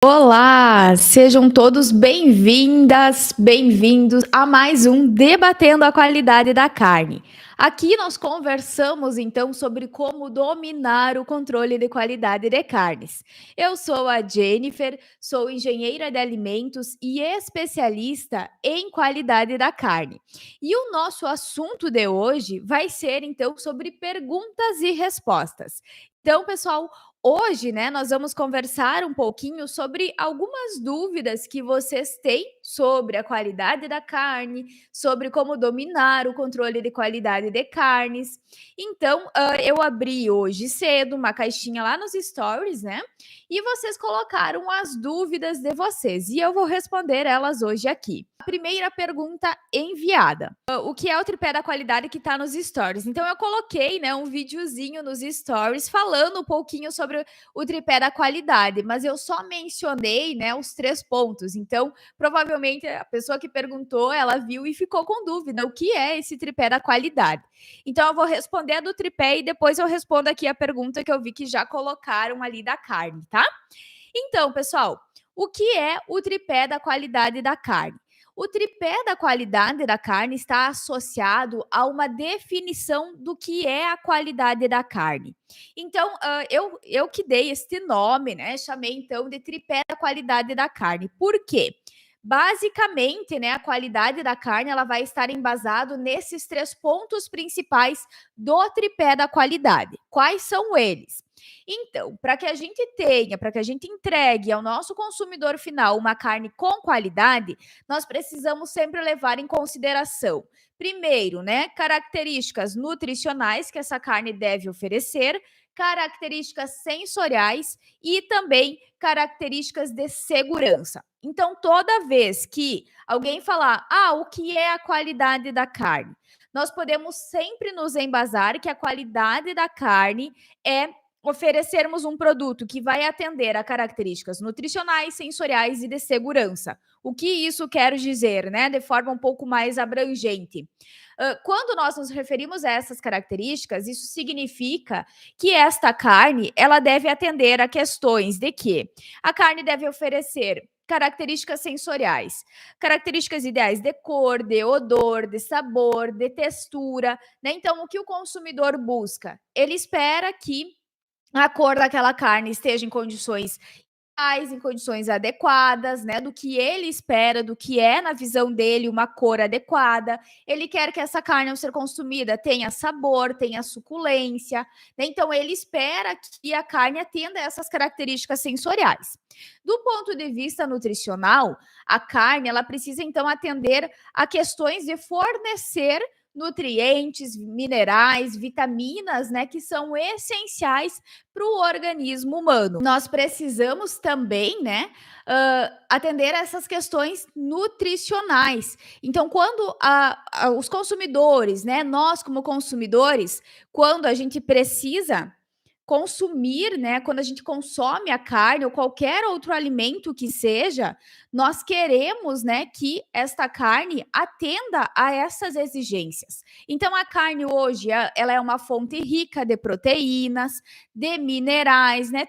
Olá, sejam todos bem-vindas, bem-vindos a mais um Debatendo a Qualidade da Carne. Aqui nós conversamos então sobre como dominar o controle de qualidade de carnes. Eu sou a Jennifer, sou engenheira de alimentos e especialista em qualidade da carne. E o nosso assunto de hoje vai ser então sobre perguntas e respostas. Então, pessoal, hoje, né, nós vamos conversar um pouquinho sobre algumas dúvidas que vocês têm sobre a qualidade da carne, sobre como dominar o controle de qualidade de carnes. Então, eu abri hoje cedo uma caixinha lá nos stories, né? E vocês colocaram as dúvidas de vocês e eu vou responder elas hoje aqui. A primeira pergunta enviada: o que é o tripé da qualidade que está nos stories? Então, eu coloquei, né, um videozinho nos stories falando um pouquinho sobre o tripé da qualidade, mas eu só mencionei, né, os 3 pontos. Então, provavelmente a pessoa que perguntou, ela viu e ficou com dúvida, o que é esse tripé da qualidade? Então, eu vou responder a do tripé e depois eu respondo aqui a pergunta que eu vi que já colocaram ali da carne, tá? Então, pessoal, o que é o tripé da qualidade da carne? O tripé da qualidade da carne está associado a uma definição do que é a qualidade da carne. Então, eu que dei este nome, né? Chamei então de tripé da qualidade da carne. Por quê? Basicamente, né, a qualidade da carne ela vai estar embasado nesses 3 pontos principais do tripé da qualidade. Quais são eles? Então, para que a gente tenha, para que a gente entregue ao nosso consumidor final uma carne com qualidade, nós precisamos sempre levar em consideração, primeiro, né, características nutricionais que essa carne deve oferecer, características sensoriais e também características de segurança. Então, toda vez que alguém falar, o que é a qualidade da carne? Nós podemos sempre nos embasar que a qualidade da carne é oferecermos um produto que vai atender a características nutricionais, sensoriais e de segurança. O que isso quer dizer, né? De forma um pouco mais abrangente. Quando nós nos referimos a essas características, isso significa que esta carne ela deve atender a questões de que a carne deve oferecer características sensoriais, características ideais de cor, de odor, de sabor, de textura, né? Então, o que o consumidor busca? Ele espera que a cor daquela carne esteja em condições em condições adequadas, né, do que ele espera, do que é na visão dele uma cor adequada. Ele quer que essa carne ao ser consumida tenha sabor, tenha suculência, né? Então ele espera que a carne atenda a essas características sensoriais. Do ponto de vista nutricional, a carne ela precisa então atender a questões de fornecer nutrientes, minerais, vitaminas, né, que são essenciais para o organismo humano. Nós precisamos também, né, atender a essas questões nutricionais. Então, quando os consumidores, né, nós como consumidores, quando a gente precisa consumir, né, quando a gente consome a carne ou qualquer outro alimento que seja, nós queremos, né, que esta carne atenda a essas exigências. Então a carne hoje, ela é uma fonte rica de proteínas, de minerais, né?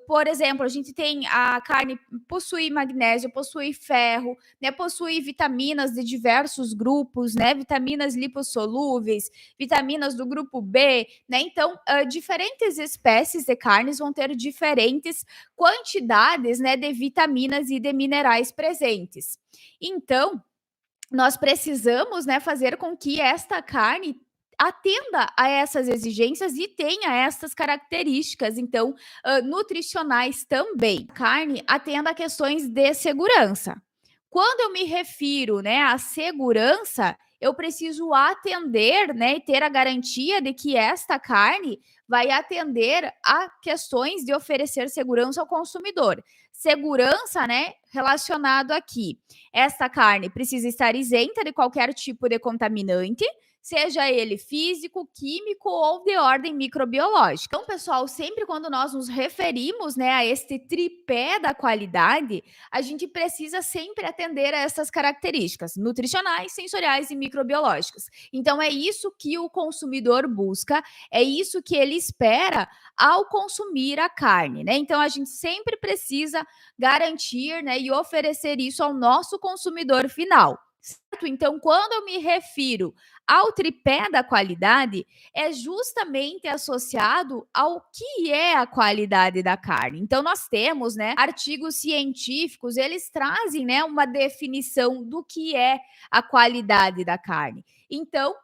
Por exemplo, a gente tem a carne possui magnésio, possui ferro, né? Possui vitaminas de diversos grupos, né? Vitaminas lipossolúveis, vitaminas do grupo B, né? Então, diferentes espécies de carnes vão ter diferentes quantidades, né, de vitaminas e de minerais presentes. Então, nós precisamos, né, fazer com que esta carne atenda a essas exigências e tenha essas características, então, nutricionais também. Carne atenda a questões de segurança. Quando eu me refiro, né, à segurança, eu preciso atender, né, e ter a garantia de que esta carne vai atender a questões de oferecer segurança ao consumidor. Segurança, né, relacionado aqui. Esta carne precisa estar isenta de qualquer tipo de contaminante, seja ele físico, químico ou de ordem microbiológica. Então, pessoal, sempre quando nós nos referimos, né, a este tripé da qualidade, a gente precisa sempre atender a essas características nutricionais, sensoriais e microbiológicas. Então, é isso que o consumidor busca, é isso que ele espera ao consumir a carne, né? Então, a gente sempre precisa garantir, né, e oferecer isso ao nosso consumidor final. Certo? Então, quando eu me refiro ao tripé da qualidade, é justamente associado ao que é a qualidade da carne. Então, nós temos, né, artigos científicos, eles trazem, né, uma definição do que é a qualidade da carne. Então,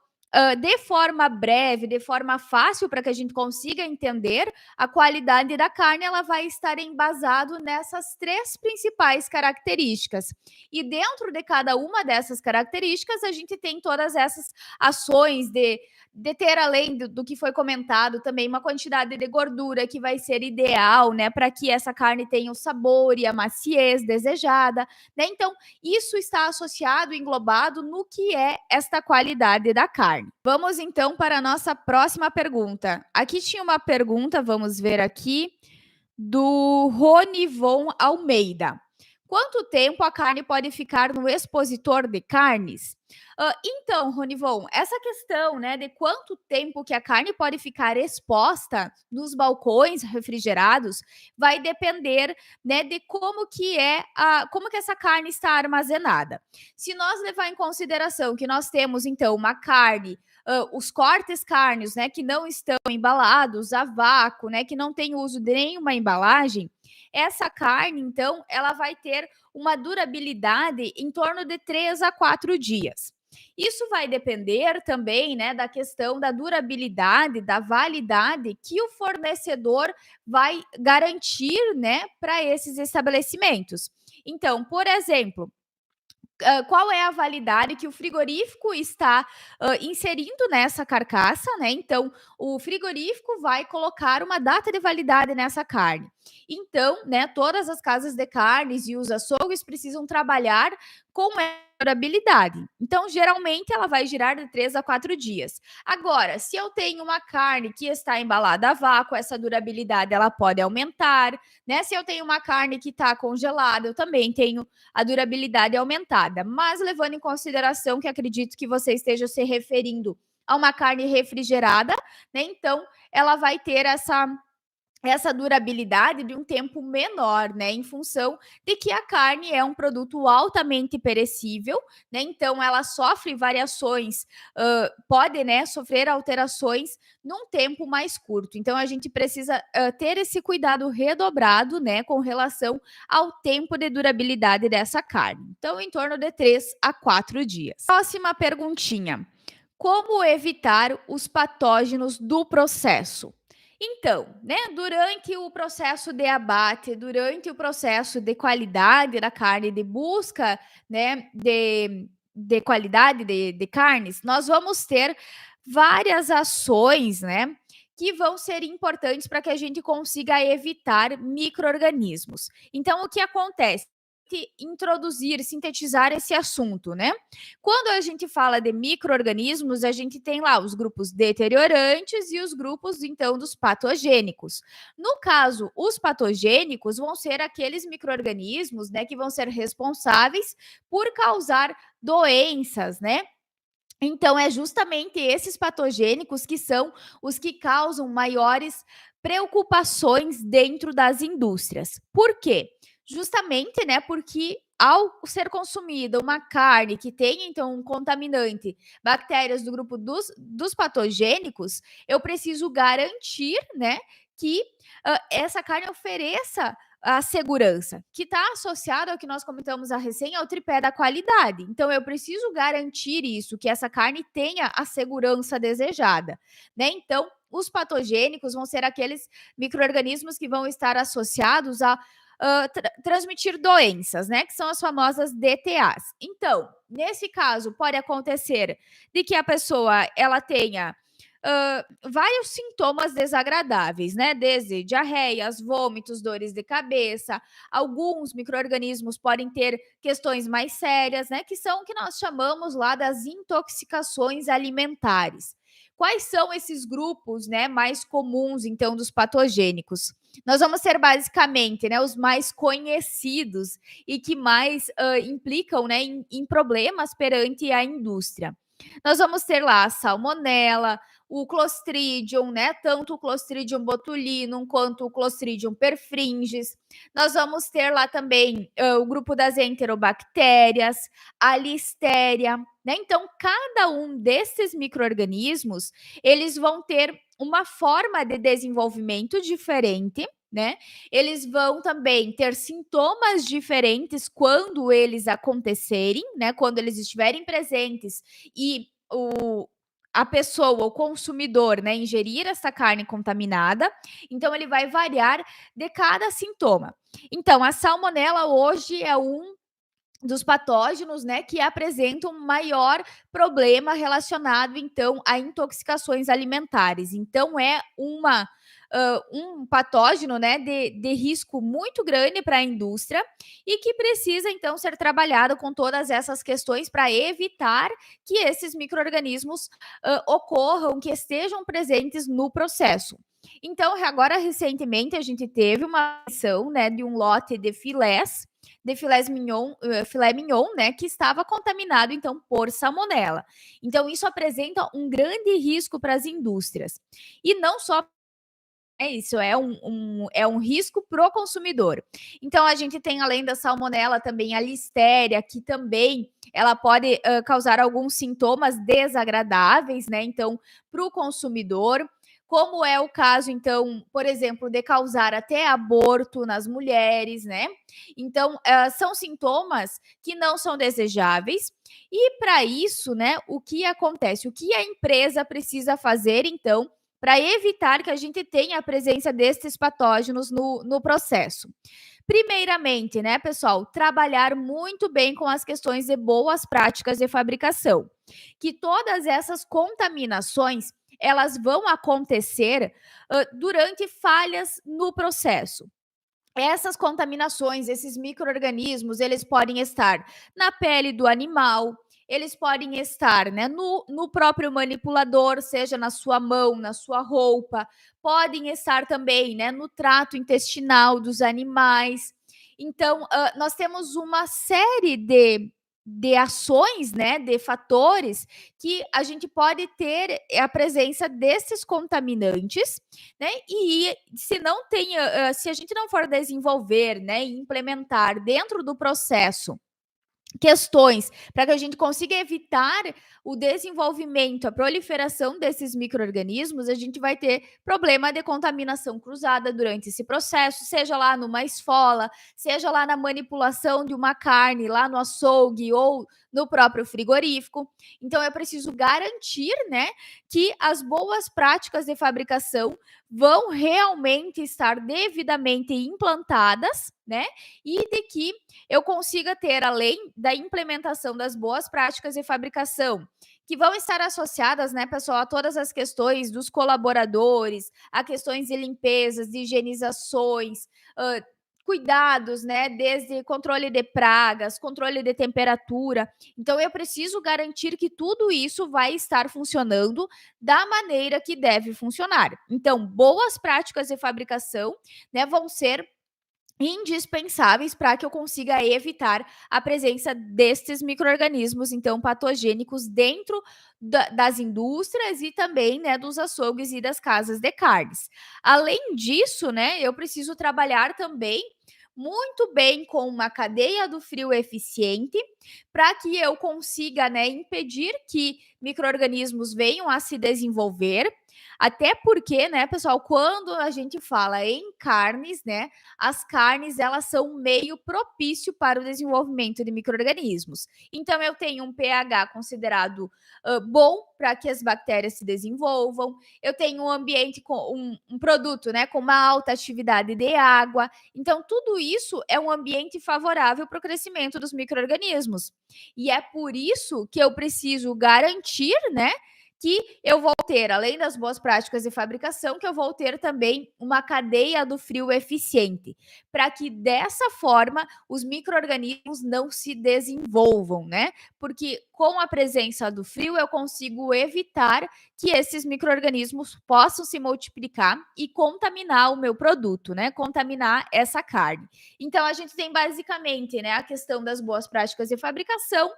de forma breve, de forma fácil, para que a gente consiga entender, a qualidade da carne ela vai estar embasado nessas três principais características. E dentro de cada uma dessas características, a gente tem todas essas ações de ter, além do que foi comentado, também uma quantidade de gordura que vai ser ideal, né, para que essa carne tenha o sabor e a maciez desejada, né? Então, isso está associado, englobado no que é esta qualidade da carne. Vamos então para a nossa próxima pergunta. Aqui tinha uma pergunta, vamos ver aqui, do Ronivon Almeida. Quanto tempo a carne pode ficar no expositor de carnes? Então, Ronivon, essa questão, né, de quanto tempo que a carne pode ficar exposta nos balcões refrigerados vai depender, né, de como que essa carne está armazenada. Se nós levar em consideração que nós temos então uma carne, os cortes cárneos, né, que não estão embalados a vácuo, né, que não tem uso de nenhuma embalagem, essa carne, então, ela vai ter uma durabilidade em torno de 3 a 4 dias. Isso vai depender também, né, da questão da durabilidade, da validade que o fornecedor vai garantir, né, para esses estabelecimentos. Então, por exemplo, qual é a validade que o frigorífico está inserindo nessa carcaça, né? Então, o frigorífico vai colocar uma data de validade nessa carne. Então, né, todas as casas de carnes e os açougues precisam trabalhar com essa durabilidade. Então, geralmente, ela vai girar de 3 a 4 dias. Agora, se eu tenho uma carne que está embalada a vácuo, essa durabilidade ela pode aumentar, né? Se eu tenho uma carne que está congelada, eu também tenho a durabilidade aumentada. Mas levando em consideração que acredito que você esteja se referindo a uma carne refrigerada, né? Então, ela vai ter essa durabilidade de um tempo menor, né, em função de que a carne é um produto altamente perecível, né, então ela sofre variações, pode, né, sofrer alterações num tempo mais curto. Então a gente precisa ter esse cuidado redobrado, né, com relação ao tempo de durabilidade dessa carne. Então, em torno de 3 a 4 dias. Próxima perguntinha. Como evitar os patógenos do processo? Então, né, durante o processo de abate, durante o processo de qualidade da carne, de busca, né, de qualidade de carnes, nós vamos ter várias ações, né, que vão ser importantes para que a gente consiga evitar micro-organismos. Então, o que acontece? Introduzir, sintetizar esse assunto, né? Quando a gente fala de micro-organismos, a gente tem lá os grupos deteriorantes e os grupos, então, dos patogênicos. No caso, os patogênicos vão ser aqueles micro-organismos, né, que vão ser responsáveis por causar doenças, né? Então, é justamente esses patogênicos que são os que causam maiores preocupações dentro das indústrias. Por quê? Justamente, né, porque ao ser consumida uma carne que tem, então, um contaminante, bactérias do grupo dos patogênicos, eu preciso garantir, né, que essa carne ofereça a segurança, que está associado ao que nós comentamos a recém, ao tripé da qualidade. Então, eu preciso garantir isso, que essa carne tenha a segurança desejada, né? Então, os patogênicos vão ser aqueles micro-organismos que vão estar associados a transmitir doenças, né? Que são as famosas DTAs. Então, nesse caso, pode acontecer de que a pessoa ela tenha vários sintomas desagradáveis, né? Desde diarreias, vômitos, dores de cabeça. Alguns micro-organismos podem ter questões mais sérias, né? Que são o que nós chamamos lá das intoxicações alimentares. Quais são esses grupos, né, mais comuns, então, dos patogênicos? Nós vamos ter basicamente, né, os mais conhecidos e que mais implicam, né, em problemas perante a indústria. Nós vamos ter lá a salmonela, o Clostridium, né? Tanto o Clostridium botulinum quanto o Clostridium perfringens. Nós vamos ter lá também o grupo das enterobactérias, a listéria, né? Então, cada um desses micro-organismos, eles vão ter uma forma de desenvolvimento diferente, né? Eles vão também ter sintomas diferentes quando eles acontecerem, né? Quando eles estiverem presentes e a pessoa, o consumidor, né, ingerir essa carne contaminada, então ele vai variar de cada sintoma. Então, a salmonela hoje é um dos patógenos, né, que apresentam maior problema relacionado, então, a intoxicações alimentares. Então, é um patógeno, né, de risco muito grande para a indústria e que precisa, então, ser trabalhado com todas essas questões para evitar que esses micro-organismos ocorram, que estejam presentes no processo. Então, agora, recentemente, a gente teve uma ação, né, de um lote de filé mignon, né, que estava contaminado, então, por salmonela. Então, isso apresenta um grande risco para as indústrias. E não só é isso, é um risco pro consumidor. Então, a gente tem, além da salmonela, também a listéria, que também ela pode causar alguns sintomas desagradáveis, né? Então, para o consumidor, como é o caso, então, por exemplo, de causar até aborto nas mulheres, né? Então, são sintomas que não são desejáveis. E para isso, né, o que acontece? O que a empresa precisa fazer, então, para evitar que a gente tenha a presença desses patógenos no processo? Primeiramente, né, pessoal, trabalhar muito bem com as questões de boas práticas de fabricação. Que todas essas contaminações elas vão acontecer durante falhas no processo. Essas contaminações, esses micro-organismos, eles podem estar na pele do animal, eles podem estar, né, no próprio manipulador, seja na sua mão, na sua roupa, podem estar também, né, no trato intestinal dos animais. Então, nós temos uma série de ações, né, de fatores que a gente pode ter a presença desses contaminantes, né? E se não tem, se a gente não for desenvolver, né, e implementar dentro do processo questões para que a gente consiga evitar o desenvolvimento, a proliferação desses micro-organismos, a gente vai ter problema de contaminação cruzada durante esse processo, seja lá numa esfola, seja lá na manipulação de uma carne, lá no açougue ou no próprio frigorífico. Então, eu preciso garantir, né, que as boas práticas de fabricação vão realmente estar devidamente implantadas, né, e de que eu consiga ter, além da implementação das boas práticas de fabricação, que vão estar associadas, né, pessoal, a todas as questões dos colaboradores, a questões de limpezas, de higienizações, cuidados, né, desde controle de pragas, controle de temperatura. Então, eu preciso garantir que tudo isso vai estar funcionando da maneira que deve funcionar. Então, boas práticas de fabricação, né, vão ser indispensáveis para que eu consiga evitar a presença destes micro-organismos, então, patogênicos dentro das indústrias e também, né, dos açougues e das casas de carnes. Além disso, né, eu preciso trabalhar também muito bem com uma cadeia do frio eficiente para que eu consiga, né, impedir que micro-organismos venham a se desenvolver. Até porque, né, pessoal, quando a gente fala em carnes, né, as carnes elas são um meio propício para o desenvolvimento de micro-organismos. Então, eu tenho um pH considerado bom para que as bactérias se desenvolvam. Eu tenho um ambiente com um produto, né, com uma alta atividade de água. Então, tudo isso é um ambiente favorável para o crescimento dos micro-organismos. E é por isso que eu preciso garantir, né, que eu vou ter, além das boas práticas de fabricação, que eu vou ter também uma cadeia do frio eficiente, para que dessa forma os micro-organismos não se desenvolvam, né? Porque com a presença do frio eu consigo evitar que esses micro-organismos possam se multiplicar e contaminar o meu produto, né? Contaminar essa carne. Então a gente tem basicamente, né, a questão das boas práticas de fabricação,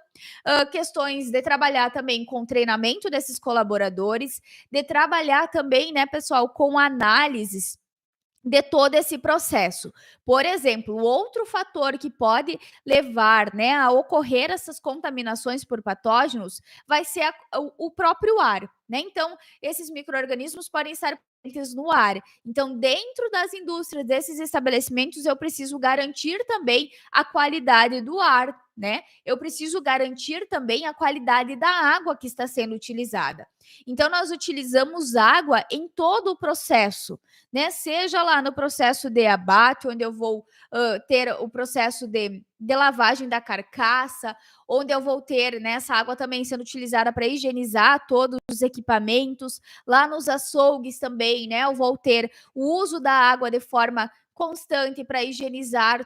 questões de trabalhar também com treinamento desses colaboradores, de trabalhar também, né, pessoal, com análises de todo esse processo. Por exemplo, outro fator que pode levar, né, a ocorrer essas contaminações por patógenos vai ser o próprio ar, né? Então, esses micro-organismos podem estar presentes no ar. Então, dentro das indústrias desses estabelecimentos, eu preciso garantir também a qualidade do ar, né? Eu preciso garantir também a qualidade da água que está sendo utilizada. Então, nós utilizamos água em todo o processo, né? Seja lá no processo de abate, onde eu vou ter o processo de lavagem da carcaça, onde eu vou ter, né, essa água também sendo utilizada para higienizar todos os equipamentos. Lá nos açougues também, né, eu vou ter o uso da água de forma constante para higienizar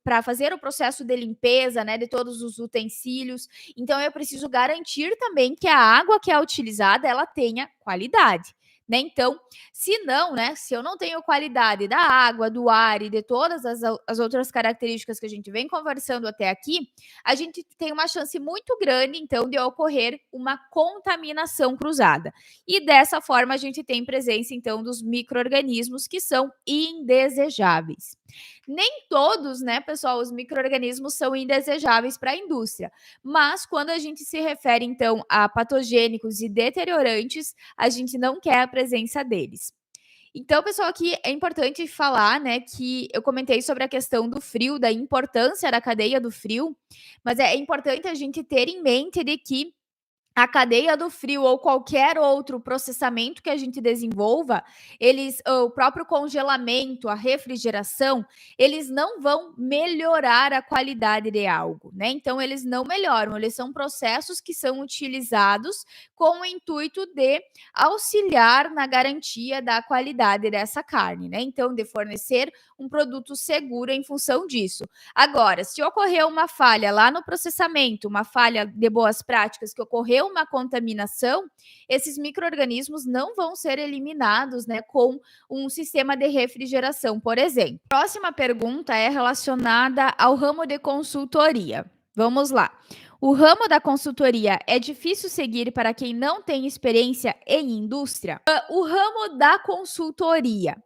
para fazer o processo de limpeza, né, de todos os utensílios. Então eu preciso garantir também que a água que é utilizada ela tenha qualidade, né? Então, se não, né, se eu não tenho qualidade da água, do ar e de todas as outras características que a gente vem conversando até aqui, a gente tem uma chance muito grande, então, de ocorrer uma contaminação cruzada. E dessa forma, a gente tem presença, então, dos micro-organismos que são indesejáveis. Nem todos, né, pessoal, os micro-organismos são indesejáveis para a indústria, mas quando a gente se refere, então, a patogênicos e deteriorantes, a gente não quer a presença deles. Então, pessoal, aqui é importante falar, né, que eu comentei sobre a questão do frio, da importância da cadeia do frio, mas é importante a gente ter em mente de que a cadeia do frio ou qualquer outro processamento que a gente desenvolva, o próprio congelamento, a refrigeração, eles não vão melhorar a qualidade de algo, né? Então, eles não melhoram, eles são processos que são utilizados com o intuito de auxiliar na garantia da qualidade dessa carne, né? Então, de fornecer um produto seguro em função disso. Agora, se ocorreu uma falha lá no processamento, uma falha de boas práticas, que ocorreu uma contaminação, esses micro-organismos não vão ser eliminados, né, com um sistema de refrigeração, por exemplo. Próxima pergunta é relacionada ao ramo de consultoria. Vamos lá. O ramo da consultoria é difícil seguir para quem não tem experiência em indústria? O ramo da consultoria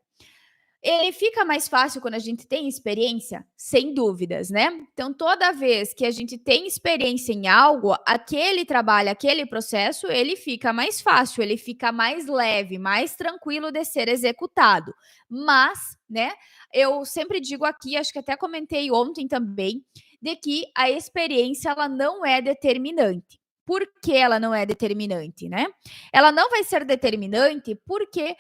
ele fica mais fácil quando a gente tem experiência? Sem dúvidas, né? Então, toda vez que a gente tem experiência em algo, aquele trabalho, aquele processo, ele fica mais fácil, ele fica mais leve, mais tranquilo de ser executado. Mas, né, eu sempre digo aqui, acho que até comentei ontem também, de que a experiência ela não é determinante. Por que ela não é determinante, né? Ela não vai ser determinante porque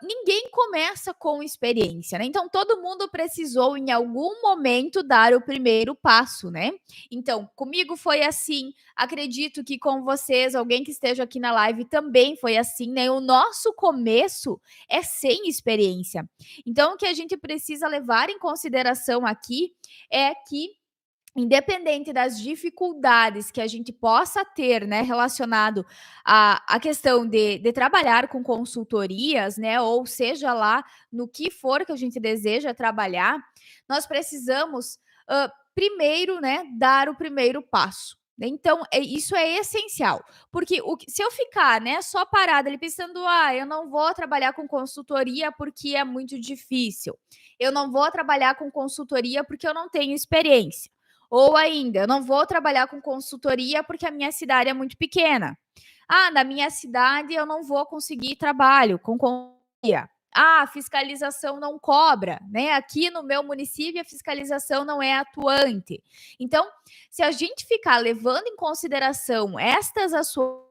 ninguém começa com experiência, né? Então, todo mundo precisou, em algum momento, dar o primeiro passo, né? Então, comigo foi assim, acredito que com vocês, alguém que esteja aqui na live também foi assim, né? O nosso começo é sem experiência. Então, o que a gente precisa levar em consideração aqui é que independente das dificuldades que a gente possa ter, né, relacionado à questão de trabalhar com consultorias, né, ou seja lá no que for que a gente deseja trabalhar, nós precisamos, primeiro, né, dar o primeiro passo. Então, isso é essencial, porque se eu ficar, né, só parada ali pensando, eu não vou trabalhar com consultoria porque é muito difícil, eu não vou trabalhar com consultoria porque eu não tenho experiência. Ou ainda, eu não vou trabalhar com consultoria porque a minha cidade é muito pequena. Na minha cidade eu não vou conseguir trabalho com consultoria. A fiscalização não cobra, né? Aqui no meu município a fiscalização não é atuante. Então, se a gente ficar levando em consideração estas ações,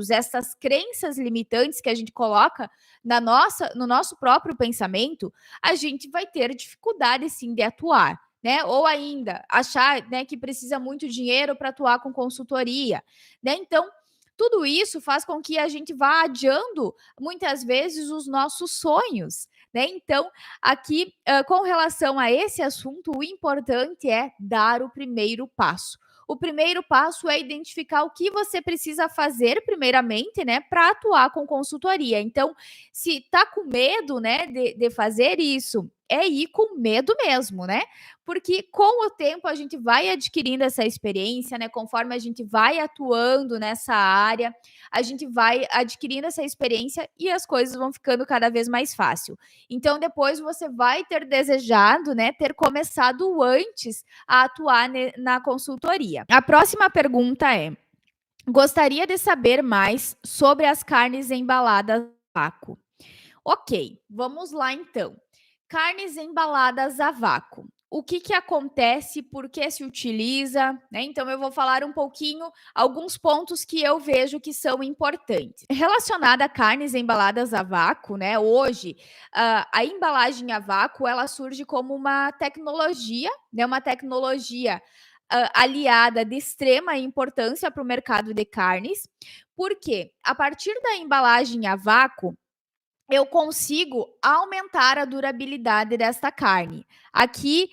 essas crenças limitantes que a gente coloca no nosso próprio pensamento, a gente vai ter dificuldade sim de atuar. Né? Ou ainda achar, né, que precisa muito dinheiro para atuar com consultoria, né? Então, tudo isso faz com que a gente vá adiando, muitas vezes, os nossos sonhos, né? Então, aqui, com relação a esse assunto, o importante é dar o primeiro passo. O primeiro passo é identificar o que você precisa fazer primeiramente, né, para atuar com consultoria. Então, se tá com medo, né, de fazer isso, é ir com medo mesmo, né? Porque com o tempo a gente vai adquirindo essa experiência, né? Conforme a gente vai atuando nessa área, a gente vai adquirindo essa experiência e as coisas vão ficando cada vez mais fácil. Então, depois você vai ter desejado, né, ter começado antes a atuar na consultoria. A próxima pergunta é: gostaria de saber mais sobre as carnes embaladas a vácuo. Ok, vamos lá então. Carnes embaladas a vácuo. O que acontece, por que se utiliza, né? Então, eu vou falar um pouquinho, alguns pontos que eu vejo que são importantes. Relacionada a carnes embaladas a vácuo, né? Hoje, a embalagem a vácuo, ela surge como uma tecnologia, né? Uma tecnologia aliada de extrema importância para o mercado de carnes, porque a partir da embalagem a vácuo, eu consigo aumentar a durabilidade desta carne. Aqui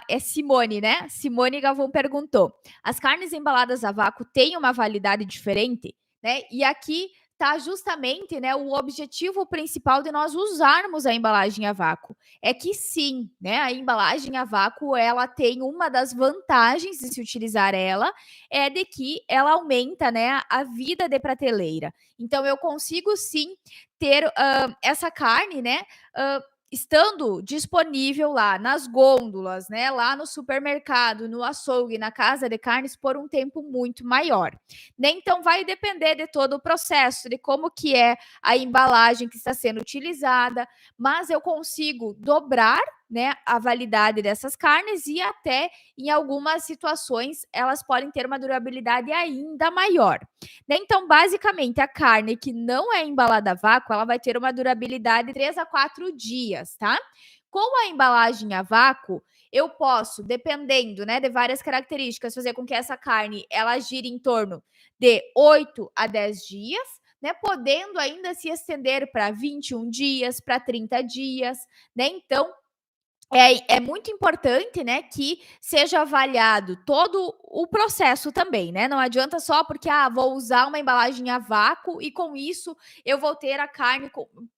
é Simone, né? Simone Galvão perguntou: as carnes embaladas a vácuo têm uma validade diferente? Né? E aqui está justamente, né, o objetivo principal de nós usarmos a embalagem a vácuo. É que sim, né, a embalagem a vácuo, ela tem uma das vantagens de se utilizar ela, é de que ela aumenta, né, a vida de prateleira. Então, eu consigo sim ter essa carne, né? Estando disponível lá nas gôndolas, né, lá no supermercado, no açougue, na casa de carnes por um tempo muito maior. Né? Então vai depender de todo o processo, de como que é a embalagem que está sendo utilizada, mas eu consigo dobrar, né, a validade dessas carnes e até em algumas situações elas podem ter uma durabilidade ainda maior. Né? Então, basicamente, a carne que não é embalada a vácuo, ela vai ter uma durabilidade de 3 a 4 dias, tá? Com a embalagem a vácuo, eu posso, dependendo, né, de várias características, fazer com que essa carne ela gire em torno de 8 a 10 dias, né, podendo ainda se estender para 21 dias, para 30 dias, né? Então, é muito importante, né, que seja avaliado todo o processo também, né? Não adianta só porque, vou usar uma embalagem a vácuo e com isso eu vou ter a carne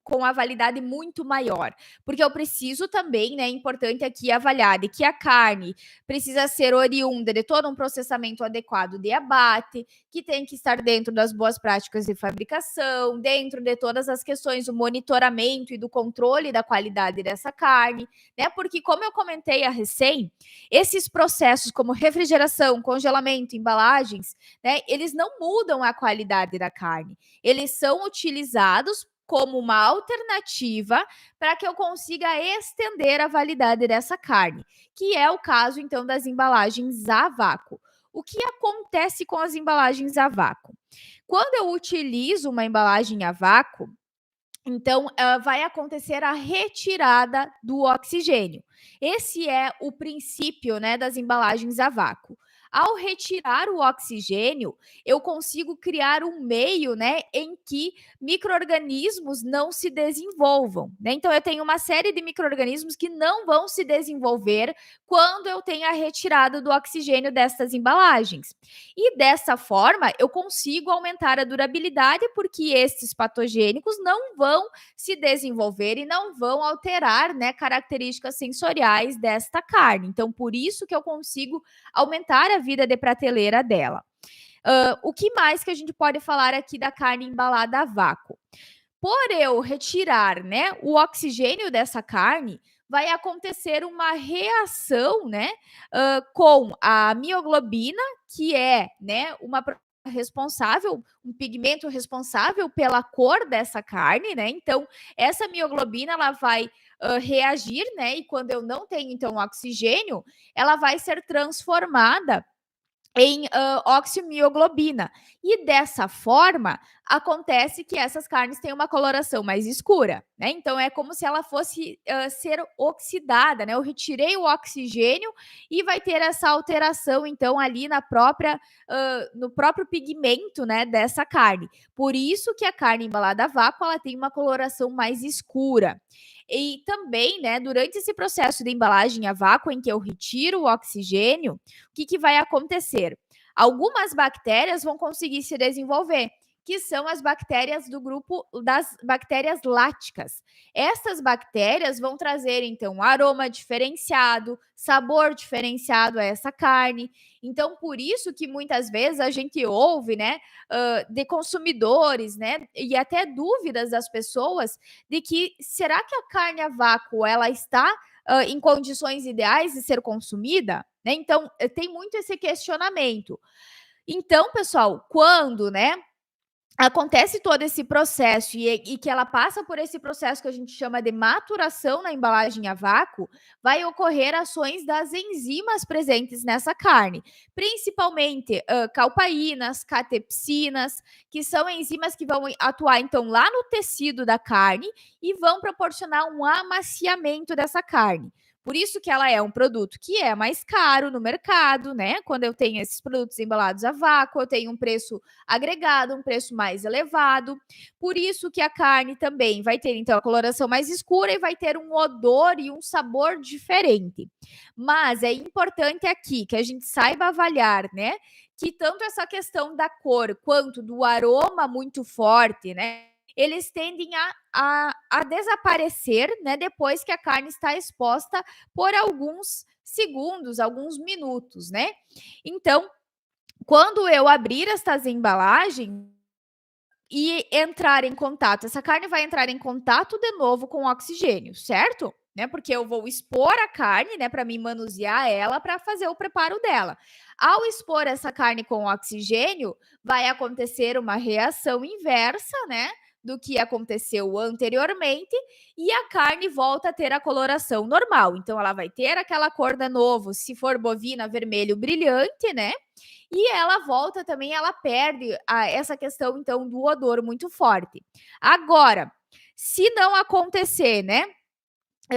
com a validade muito maior. Porque eu preciso também, né, é importante aqui avaliar de que a carne precisa ser oriunda de todo um processamento adequado de abate, que tem que estar dentro das boas práticas de fabricação, dentro de todas as questões do monitoramento e do controle da qualidade dessa carne, né? Porque, como eu comentei a recém, esses processos como refrigeração, congelamento, embalagens, né, eles não mudam a qualidade da carne. Eles são utilizados como uma alternativa para que eu consiga estender a validade dessa carne, que é o caso, então, das embalagens a vácuo. O que acontece com as embalagens a vácuo? Quando eu utilizo uma embalagem a vácuo, então, vai acontecer a retirada do oxigênio. Esse é o princípio, né, das embalagens a vácuo. Ao retirar o oxigênio, eu consigo criar um meio, né, em que micro-organismos não se desenvolvam, né? Então, eu tenho uma série de micro-organismos que não vão se desenvolver quando eu tenho a retirada do oxigênio dessas embalagens. E dessa forma, eu consigo aumentar a durabilidade, porque esses patogênicos não vão se desenvolver e não vão alterar, né, características sensoriais desta carne. Então, por isso que eu consigo aumentar a vida de prateleira dela. O que mais que a gente pode falar aqui da carne embalada a vácuo? Por eu retirar, né, o oxigênio dessa carne, vai acontecer uma reação, né, com a mioglobina, que é, né, uma responsável, um pigmento responsável pela cor dessa carne, né? Então, essa mioglobina ela vai reagir, né? E quando eu não tenho então oxigênio, ela vai ser transformada em oximioglobina. E dessa forma, acontece que essas carnes têm uma coloração mais escura, né? Então é como se ela fosse ser oxidada, né? Eu retirei o oxigênio e vai ter essa alteração, então, ali na própria, no próprio pigmento, né, dessa carne. Por isso que a carne embalada a vácuo ela tem uma coloração mais escura. E também, né, durante esse processo de embalagem a vácuo, em que eu retiro o oxigênio, o que vai acontecer? Algumas bactérias vão conseguir se desenvolver, que são as bactérias do grupo das bactérias láticas. Essas bactérias vão trazer, então, aroma diferenciado, sabor diferenciado a essa carne. Então, por isso que muitas vezes a gente ouve, né, de consumidores, né, e até dúvidas das pessoas de que será que a carne a vácuo ela está em condições ideais de ser consumida? Né? Então, tem muito esse questionamento. Então, pessoal, quando, né, acontece todo esse processo e que ela passa por esse processo que a gente chama de maturação na embalagem a vácuo, vai ocorrer ações das enzimas presentes nessa carne, principalmente calpaínas, catepsinas, que são enzimas que vão atuar então lá no tecido da carne e vão proporcionar um amaciamento dessa carne. Por isso que ela é um produto que é mais caro no mercado, né? Quando eu tenho esses produtos embalados a vácuo, eu tenho um preço agregado, um preço mais elevado. Por isso que a carne também vai ter, então, a coloração mais escura e vai ter um odor e um sabor diferente. Mas é importante aqui que a gente saiba avaliar, né? Que tanto essa questão da cor quanto do aroma muito forte, né? Eles tendem a desaparecer, né? Depois que a carne está exposta por alguns segundos, alguns minutos, né? Então, quando eu abrir estas embalagens e entrar em contato, essa carne vai entrar em contato de novo com o oxigênio, certo? Né? Porque eu vou expor a carne, né, para me manusear ela para fazer o preparo dela. Ao expor essa carne com oxigênio, vai acontecer uma reação inversa, né, do que aconteceu anteriormente, e a carne volta a ter a coloração normal. Então ela vai ter aquela cor de novo, se for bovina, vermelho brilhante, né? E ela volta também, ela perde essa questão, então, do odor muito forte. Agora, se não acontecer, né?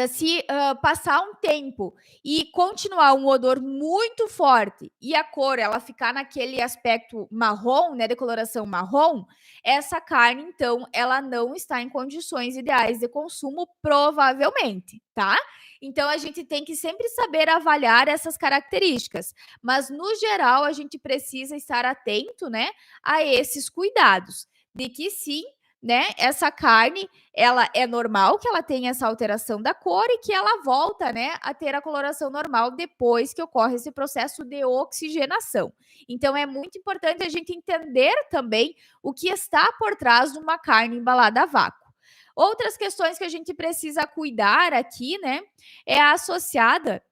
Se passar um tempo e continuar um odor muito forte e a cor ela ficar naquele aspecto marrom, né, de coloração marrom, essa carne, então, ela não está em condições ideais de consumo, provavelmente, tá? Então, a gente tem que sempre saber avaliar essas características, mas, no geral, a gente precisa estar atento, né, a esses cuidados, de que sim, né, essa carne ela é normal que ela tenha essa alteração da cor e que ela volta, né, a ter a coloração normal depois que ocorre esse processo de oxigenação. Então é muito importante a gente entender também o que está por trás de uma carne embalada a vácuo. Outras questões que a gente precisa cuidar aqui, né, é associada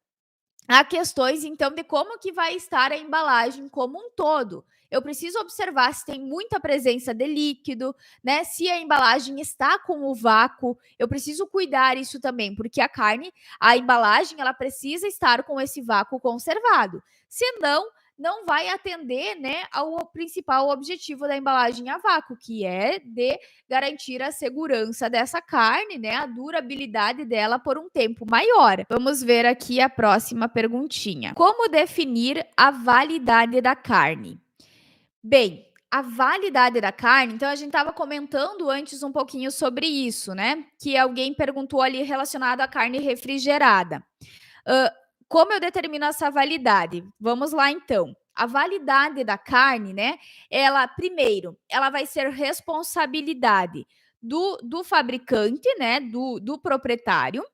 a questões, então, de como que vai estar a embalagem como um todo. Eu preciso observar se tem muita presença de líquido, né? Se a embalagem está com o vácuo, eu preciso cuidar isso também, porque a carne, a embalagem, ela precisa estar com esse vácuo conservado. Senão, não vai atender, né, ao principal objetivo da embalagem a vácuo, que é de garantir a segurança dessa carne, né, a durabilidade dela por um tempo maior. Vamos ver aqui a próxima perguntinha. Como definir a validade da carne? Bem, a validade da carne, então a gente estava comentando antes um pouquinho sobre isso, né? Que alguém perguntou ali relacionado à carne refrigerada. Uh, como eu determino essa validade? Vamos lá, então. A validade da carne, né? Ela, primeiro, ela vai ser responsabilidade do fabricante, né? Do proprietário.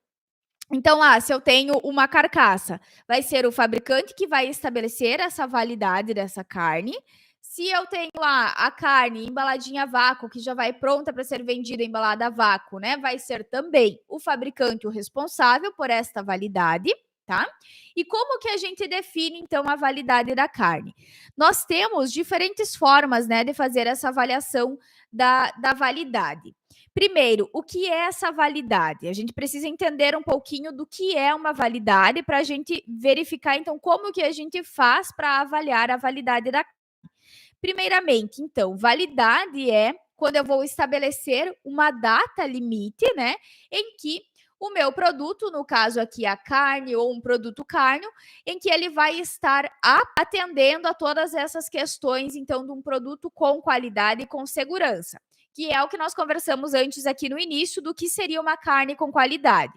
Então, se eu tenho uma carcaça, vai ser o fabricante que vai estabelecer essa validade dessa carne. Se eu tenho lá a carne embaladinha a vácuo, que já vai pronta para ser vendida embalada a vácuo, né? Vai ser também o fabricante o responsável por esta validade, tá? E como que a gente define, então, a validade da carne? Nós temos diferentes formas, né, de fazer essa avaliação da validade. Primeiro, o que é essa validade? A gente precisa entender um pouquinho do que é uma validade para a gente verificar, então, como que a gente faz para avaliar a validade da. Primeiramente, então, validade é quando eu vou estabelecer uma data limite, né, em que o meu produto, no caso aqui a carne ou um produto carne, em que ele vai estar atendendo a todas essas questões, então, de um produto com qualidade e com segurança, que é o que nós conversamos antes aqui no início do que seria uma carne com qualidade.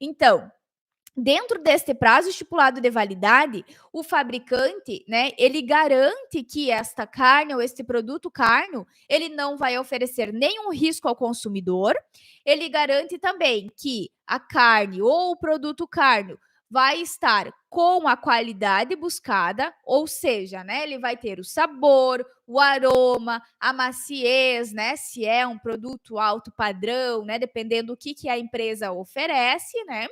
Então, dentro deste prazo estipulado de validade, o fabricante, né, ele garante que esta carne ou este produto carne, ele não vai oferecer nenhum risco ao consumidor. Ele garante também que a carne ou o produto carne vai estar com a qualidade buscada, ou seja, né, ele vai ter o sabor, o aroma, a maciez, né, se é um produto alto padrão, né, dependendo do que a empresa oferece, né?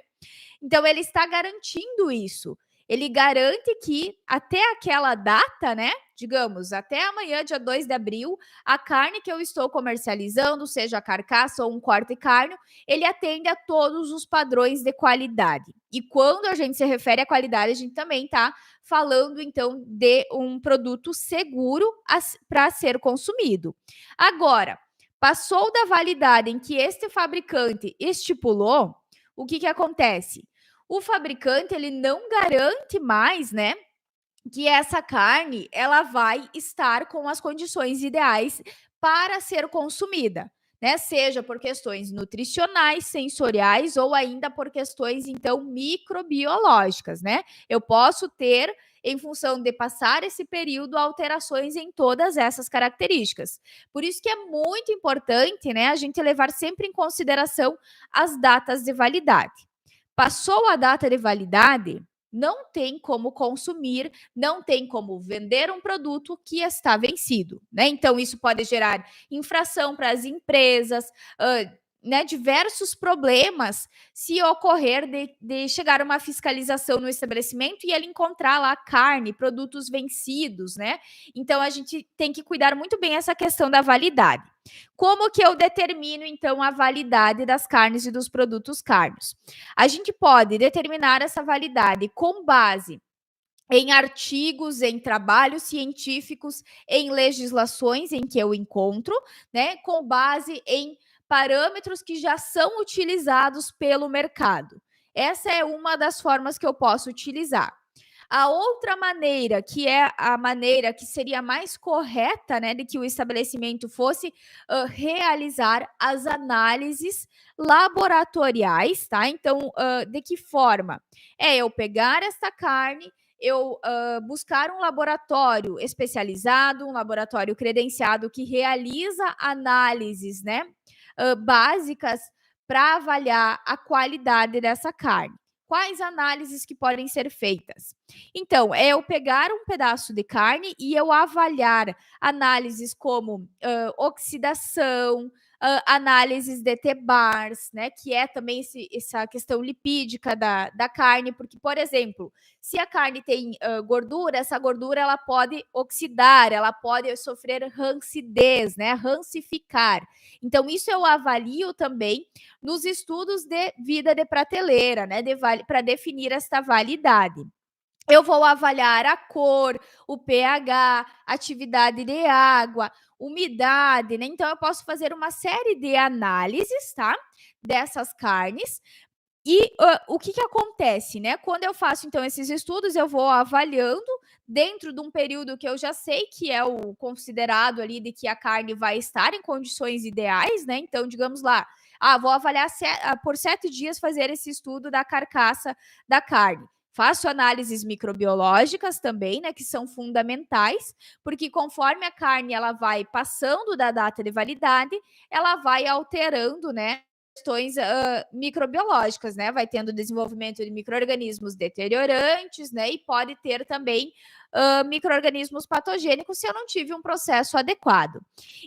Então, ele está garantindo isso. Ele garante que até aquela data, né? Digamos, até amanhã, dia 2 de abril, a carne que eu estou comercializando, seja a carcaça ou um corte carne, ele atende a todos os padrões de qualidade. E quando a gente se refere à qualidade, a gente também está falando, então, de um produto seguro para ser consumido. Agora, passou da validade em que este fabricante estipulou, o que acontece? O fabricante ele não garante mais, né, que essa carne ela vai estar com as condições ideais para ser consumida, né? Seja por questões nutricionais, sensoriais ou ainda por questões então microbiológicas, né? Eu posso ter em função de passar esse período alterações em todas essas características. Por isso que é muito importante, né, a gente levar sempre em consideração as datas de validade. Passou a data de validade, não tem como consumir, não tem como vender um produto que está vencido, né? Então, isso pode gerar infração para as empresas, né, diversos problemas se ocorrer de chegar uma fiscalização no estabelecimento e ele encontrar lá carne, produtos vencidos, né? Então, a gente tem que cuidar muito bem essa questão da validade. Como que eu determino, então, a validade das carnes e dos produtos carnes? A gente pode determinar essa validade com base em artigos, em trabalhos científicos, em legislações em que eu encontro, né, com base em parâmetros que já são utilizados pelo mercado. Essa é uma das formas que eu posso utilizar. A outra maneira, que é a maneira que seria mais correta, né, de que o estabelecimento fosse realizar as análises laboratoriais, tá? Então, de que forma? É eu pegar esta carne, eu buscar um laboratório especializado, um laboratório credenciado que realiza análises, né, básicas para avaliar a qualidade dessa carne. Quais análises que podem ser feitas? Então, é eu pegar um pedaço de carne e eu avaliar análises como oxidação, análises de T-bars, né, que é também essa questão lipídica da carne, porque, por exemplo, se a carne tem gordura, essa gordura ela pode oxidar, ela pode sofrer rancidez, né, rancificar. Então, isso eu avalio também nos estudos de vida de prateleira, né, para definir esta validade. Eu vou avaliar a cor, o pH, atividade de água, umidade, né? Então, eu posso fazer uma série de análises, tá? Dessas carnes. E o que acontece, né? Quando eu faço, então, esses estudos, eu vou avaliando dentro de um período que eu já sei que é o considerado ali de que a carne vai estar em condições ideais, né? Então, digamos lá, vou avaliar por 7 dias fazer esse estudo da carcaça da carne. Faço análises microbiológicas também, né, que são fundamentais, porque conforme a carne ela vai passando da data de validade, ela vai alterando, né, questões microbiológicas, né? Vai tendo desenvolvimento de micro-organismos deteriorantes, né? E pode ter também micro-organismos patogênicos se eu não tive um processo adequado.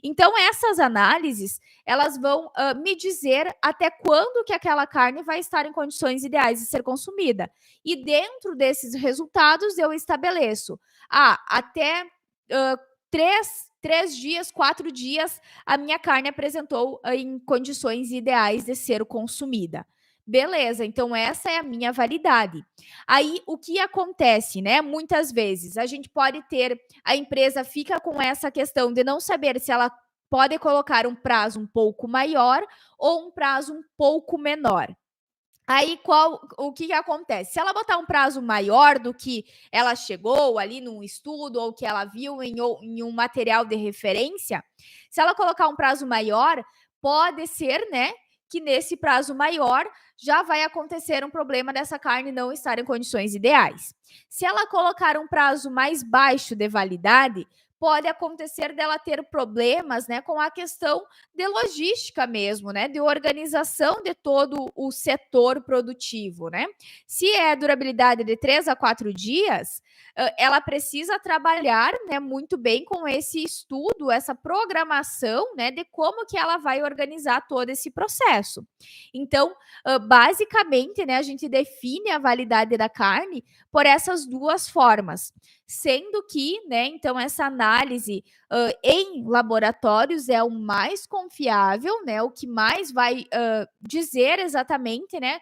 Então, essas análises, elas vão me dizer até quando que aquela carne vai estar em condições ideais de ser consumida. E dentro desses resultados, eu estabeleço, até 3 dias, 4 dias, a minha carne apresentou em condições ideais de ser consumida. Beleza, então essa é a minha validade. Aí o que acontece, né? Muitas vezes a gente pode ter, a empresa fica com essa questão de não saber se ela pode colocar um prazo um pouco maior ou um prazo um pouco menor. Aí o que acontece? Se ela botar um prazo maior do que ela chegou ali num estudo ou que ela viu em um material de referência, se ela colocar um prazo maior, pode ser, né, que nesse prazo maior já vai acontecer um problema dessa carne não estar em condições ideais. Se ela colocar um prazo mais baixo de validade, pode acontecer dela ter problemas, né, com a questão de logística mesmo, né, de organização de todo o setor produtivo, né? Se é durabilidade de 3 a 4 dias, ela precisa trabalhar, né, muito bem com esse estudo, essa programação, né, de como que ela vai organizar todo esse processo. Então, basicamente, né, a gente define a validade da carne por essas duas formas, sendo que, né, então essa análise em laboratórios é o mais confiável, né, o que mais vai dizer exatamente, né,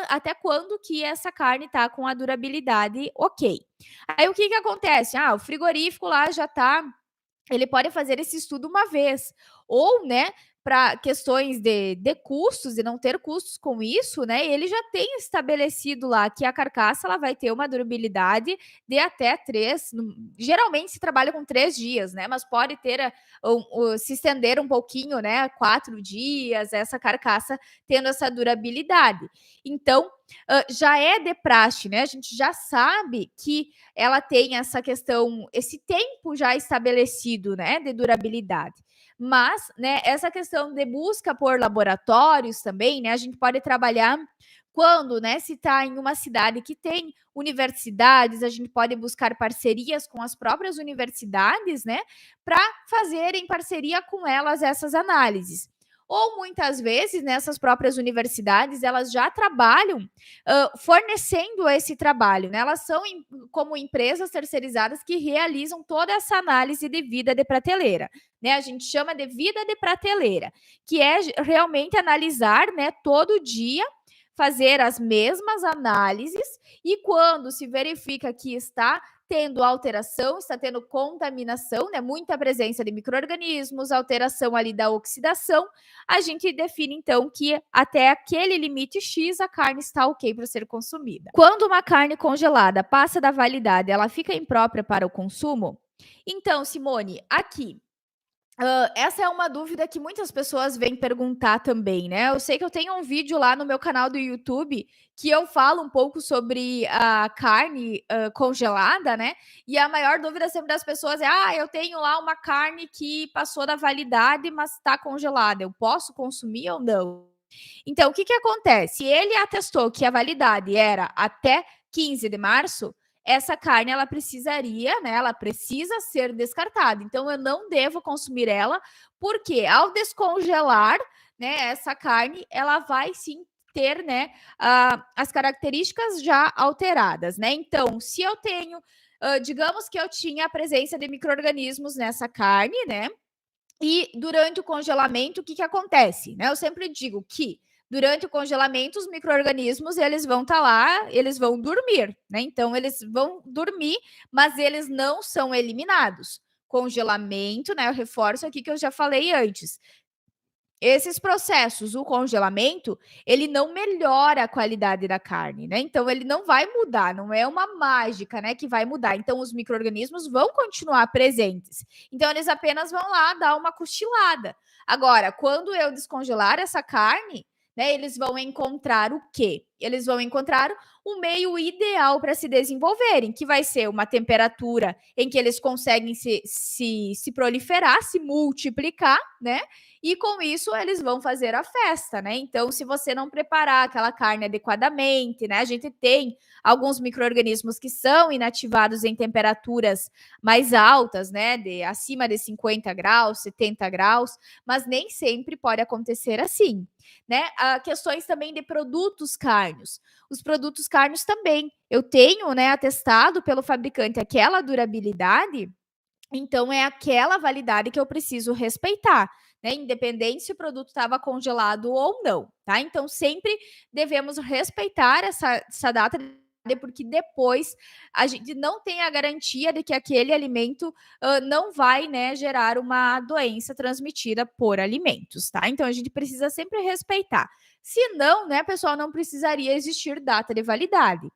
até quando que essa carne está com a durabilidade ok. Aí o que que acontece? O frigorífico lá já está, ele pode fazer esse estudo uma vez, ou, né, para questões de custos e não ter custos com isso, né, ele já tem estabelecido lá que a carcaça ela vai ter uma durabilidade de até 3, geralmente se trabalha com 3 dias, né, mas pode ter, se estender um pouquinho, né, 4 dias, essa carcaça tendo essa durabilidade. Então, já é de praxe, né, a gente já sabe que ela tem essa questão, esse tempo já estabelecido, né, de durabilidade. Mas, né, essa questão de busca por laboratórios também, né, a gente pode trabalhar quando, né, se está em uma cidade que tem universidades, a gente pode buscar parcerias com as próprias universidades, né, para fazerem parceria com elas essas análises. Ou muitas vezes, nessas próprias universidades, elas já trabalham fornecendo esse trabalho, né? Elas são como empresas terceirizadas que realizam toda essa análise de vida de prateleira, né? A gente chama de vida de prateleira, que é realmente analisar, né, todo dia, fazer as mesmas análises e quando se verifica que está tendo alteração, está tendo contaminação, né, muita presença de micro-organismos, alteração ali da oxidação, a gente define então que até aquele limite X a carne está ok para ser consumida. Quando uma carne congelada passa da validade, ela fica imprópria para o consumo? Então, Simone, aqui essa é uma dúvida que muitas pessoas vêm perguntar também, né. Eu sei que eu tenho um vídeo lá no meu canal do YouTube, que eu falo um pouco sobre a carne, congelada, né, e a maior dúvida sempre das pessoas é: "Ah, eu tenho lá uma carne que passou da validade, mas está congelada, eu posso consumir ou não?". Então, o que que acontece? Se ele atestou que a validade era até 15 de março, essa carne ela precisaria, né, ela precisa ser descartada. Então eu não devo consumir ela, porque ao descongelar, né, essa carne, ela vai sim ter, né, as características já alteradas, né? Então, se eu tenho, digamos que eu tinha a presença de micro-organismos nessa carne, né? E durante o congelamento, o que que acontece, né? Eu sempre digo que durante o congelamento os micro-organismos eles vão estar lá, eles vão dormir, né? Então eles vão dormir, mas eles não são eliminados. Congelamento, né? Eu reforço aqui que eu já falei antes. Esses processos, o congelamento, ele não melhora a qualidade da carne, né? Então ele não vai mudar, não é uma mágica, né, que vai mudar. Então os micro-organismos vão continuar presentes. Então eles apenas vão lá dar uma cochilada. Agora, quando eu descongelar essa carne, né, eles vão encontrar o quê? Eles vão encontrar o meio ideal para se desenvolverem, que vai ser uma temperatura em que eles conseguem se proliferar, se multiplicar, né? E com isso eles vão fazer a festa, né? Então, se você não preparar aquela carne adequadamente, né? A gente tem alguns micro-organismos que são inativados em temperaturas mais altas, né? Acima de 50 graus, 70 graus, mas nem sempre pode acontecer assim, né? Questões também de produtos carnes. Os produtos carnes também. Eu tenho, né, atestado pelo fabricante aquela durabilidade, então é aquela validade que eu preciso respeitar, né? Independente se o produto estava congelado ou não, tá? Então sempre devemos respeitar essa data porque depois a gente não tem a garantia de que aquele alimento não vai, né, gerar uma doença transmitida por alimentos, tá? Então a gente precisa sempre respeitar. Se não, né, pessoal, não precisaria existir data de validade.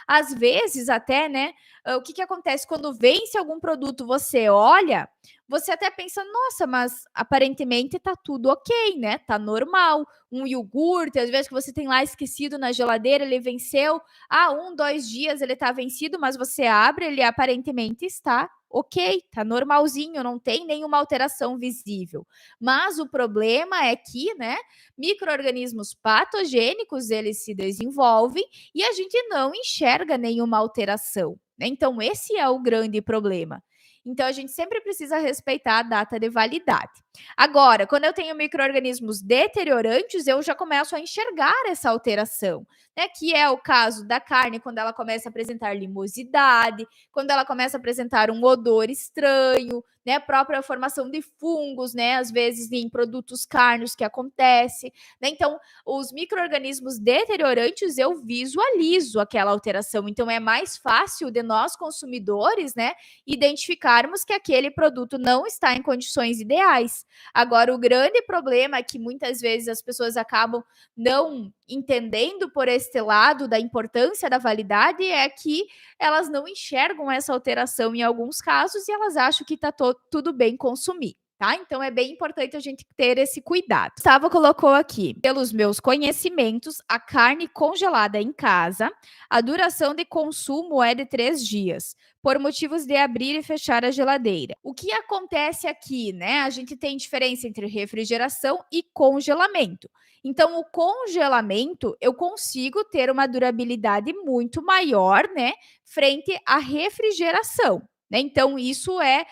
Às vezes, até, né, o que acontece quando vence algum produto, você olha, você até pensa, nossa, mas aparentemente tá tudo ok, né? Tá normal. Um iogurte, às vezes que você tem lá esquecido na geladeira, ele venceu. 1, 2 dias ele tá vencido, mas você abre, ele aparentemente está ok, tá normalzinho, não tem nenhuma alteração visível. Mas o problema é que, né, micro-organismos patogênicos, eles se desenvolvem e a gente não enxerga nenhuma alteração, né? Então, esse é o grande problema. Então, a gente sempre precisa respeitar a data de validade. Agora, quando eu tenho micro-organismos deteriorantes, eu já começo a enxergar essa alteração, né? Que é o caso da carne, quando ela começa a apresentar limosidade, quando ela começa a apresentar um odor estranho, né? Própria formação de fungos, né? Às vezes em produtos carnes que acontece, né? Então, os micro-organismos deteriorantes, eu visualizo aquela alteração. Então, é mais fácil de nós, consumidores, né, identificarmos que aquele produto não está em condições ideais. Agora, o grande problema é que muitas vezes as pessoas acabam não entendendo por este lado da importância da validade é que elas não enxergam essa alteração em alguns casos e elas acham que está tudo bem consumir. Tá? Então é bem importante a gente ter esse cuidado. Gustavo colocou aqui, pelos meus conhecimentos, a carne congelada em casa, a duração de consumo é de 3 dias, por motivos de abrir e fechar a geladeira. O que acontece aqui, né? A gente tem diferença entre refrigeração e congelamento. Então, o congelamento, eu consigo ter uma durabilidade muito maior, né? Frente à refrigeração, né? Então, isso é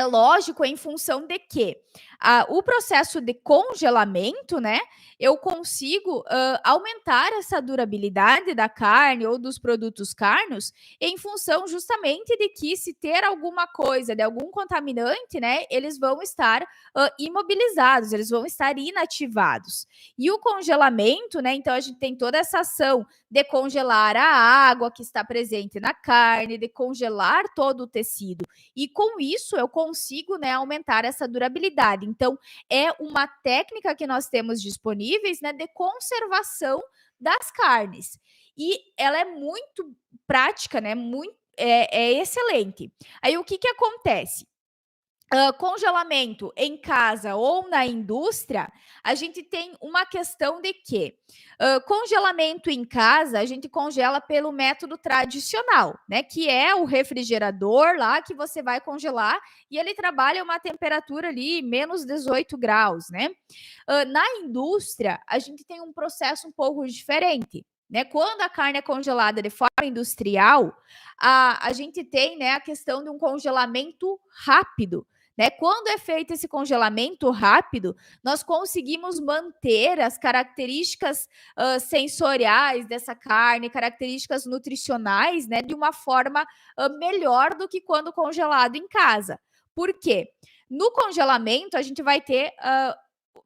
lógico em função de que o processo de congelamento, né, eu consigo aumentar essa durabilidade da carne ou dos produtos carnos em função justamente de que se ter alguma coisa, de algum contaminante, né, eles vão estar imobilizados, eles vão estar inativados. E o congelamento, né, então a gente tem toda essa ação de congelar a água que está presente na carne, de congelar todo o tecido. E com isso eu consigo, né, aumentar essa durabilidade. Então, é uma técnica que nós temos disponíveis, né, de conservação das carnes. E ela é muito prática, né? É excelente. Aí o que acontece? Congelamento em casa ou na indústria, a gente tem uma questão de que congelamento em casa, a gente congela pelo método tradicional, né? Que é o refrigerador lá que você vai congelar e ele trabalha uma temperatura ali menos 18 graus, né? Na indústria, a gente tem um processo um pouco diferente. Né, quando a carne é congelada de forma industrial, a gente tem, né, a questão de um congelamento rápido. Né? Quando é feito esse congelamento rápido, nós conseguimos manter as características sensoriais dessa carne, características nutricionais, né, de uma forma melhor do que quando congelado em casa. Por quê? No congelamento, a gente vai ter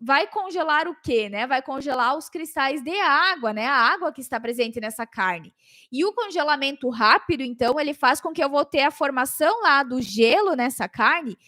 vai congelar o quê, né? Vai congelar os cristais de água, né? A água que está presente nessa carne. E o congelamento rápido, então, ele faz com que eu vou ter a formação lá do gelo nessa carne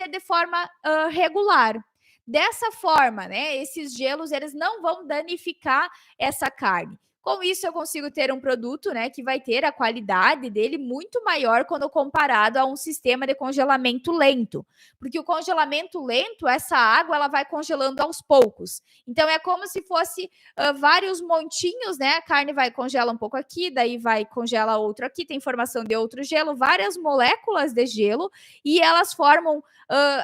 de forma regular. Dessa forma, né? Esses gelos eles não vão danificar essa carne. Com isso, eu consigo ter um produto, né, que vai ter a qualidade dele muito maior quando comparado a um sistema de congelamento lento. Porque o congelamento lento, essa água, ela vai congelando aos poucos. Então, é como se fosse vários montinhos, né? A carne vai congela um pouco aqui, daí vai congela outro aqui, tem formação de outro gelo, várias moléculas de gelo, e elas formam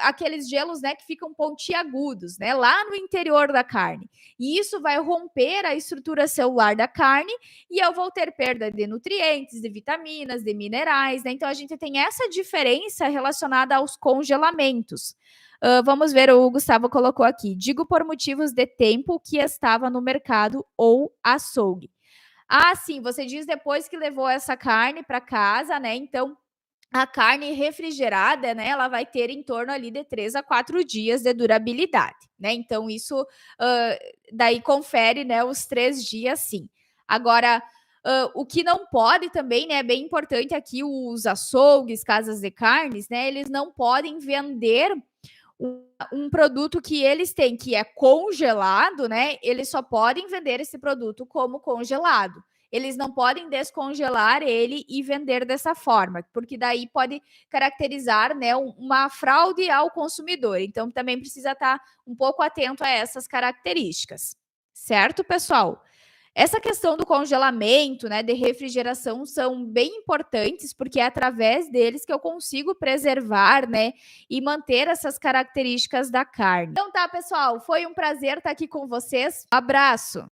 aqueles gelos, né, que ficam pontiagudos, né, lá no interior da carne. E isso vai romper a estrutura celular da carne e eu vou ter perda de nutrientes, de vitaminas, de minerais, né? Então a gente tem essa diferença relacionada aos congelamentos. Vamos ver, o Gustavo colocou aqui. Digo por motivos de tempo que estava no mercado ou açougue. Sim, você diz depois que levou essa carne para casa, né? Então a carne refrigerada, né, ela vai ter em torno ali de 3 a 4 dias de durabilidade, né? Então, isso daí confere, né, os 3 dias, sim. Agora, O que não pode também, né, é bem importante aqui, os açougues, casas de carnes, né, eles não podem vender um produto que eles têm, que é congelado, né? Eles só podem vender esse produto como congelado. Eles não podem descongelar ele e vender dessa forma, porque daí pode caracterizar, né, uma fraude ao consumidor. Então, também precisa estar um pouco atento a essas características. Certo, pessoal? Essa questão do congelamento, né, de refrigeração são bem importantes, porque é através deles que eu consigo preservar, né, e manter essas características da carne. Então tá, pessoal, foi um prazer estar aqui com vocês. Abraço.